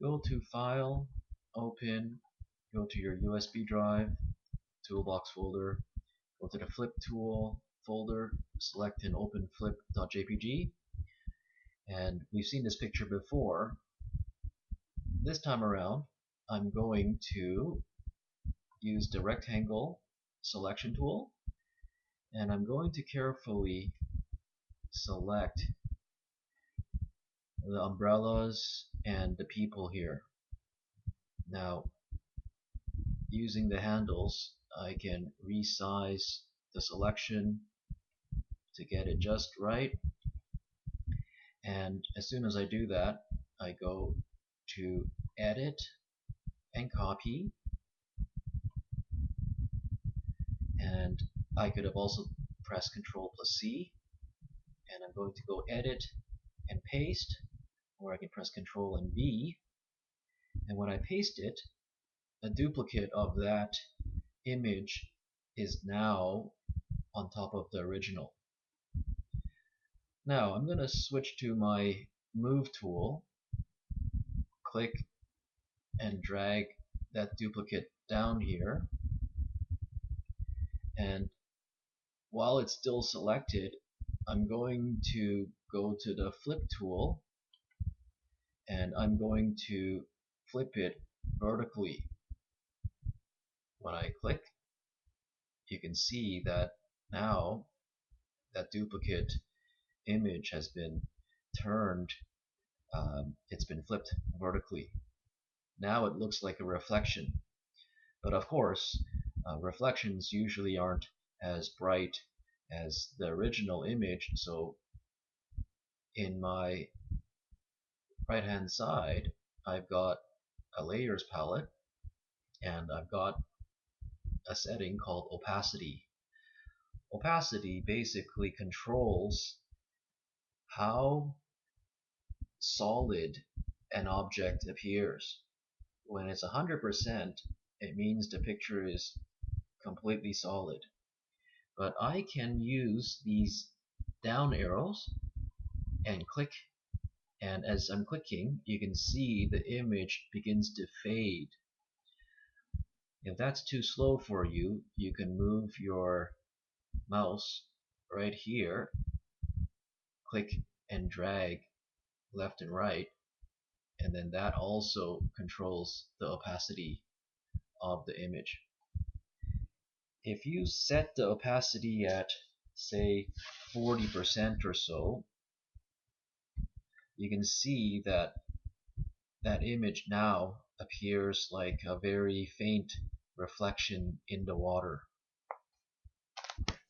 Go to File, Open, go to your USB drive, Toolbox folder, go to the Flip tool folder, select and open flip.jpg. And we've seen this picture before. This time around, I'm going to use the rectangle selection tool, and I'm going to carefully select the umbrellas and the people here. Now, using the handles, I can resize the selection to get it just right. And as soon as I do that, I go to Edit and Copy. And I could have also pressed Ctrl+C, and I'm going to go Edit and Paste, or I can press Ctrl and V. And when I paste it, a duplicate of that image is now on top of the original. Now I'm going to switch to my Move tool, click and drag that duplicate down here, and while it's still selected, I'm going to go to the Flip tool, and I'm going to flip it vertically. When I click, you can see that now that duplicate image has been turned, it's been flipped vertically. Now it looks like a reflection, but of course reflections usually aren't as bright as the original image, so in my right hand side I've got a layers palette, and I've got a setting called opacity. Opacity basically controls how solid an object appears. When it's 100%, it means the picture is completely solid. But I can use these down arrows and click, and as I'm clicking, you can see the image begins to fade. If that's too slow for you, you can move your mouse right here, click and drag left and right, and then that also controls the opacity of the image. If you set the opacity at, say, 40% or so, you can see that that image now appears like a very faint reflection in the water.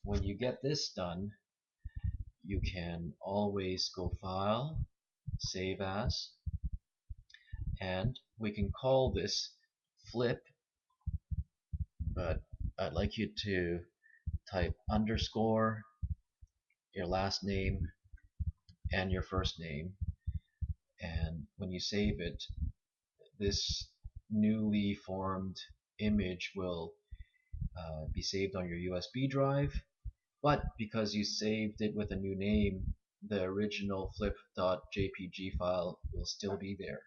When you get this done, you can always go File, Save As, and we can call this Flip, but I'd like you to type underscore your last name and your first name, and when you save it, this newly formed image will be saved on your USB drive, but because you saved it with a new name, the original flip.jpg file will still be there.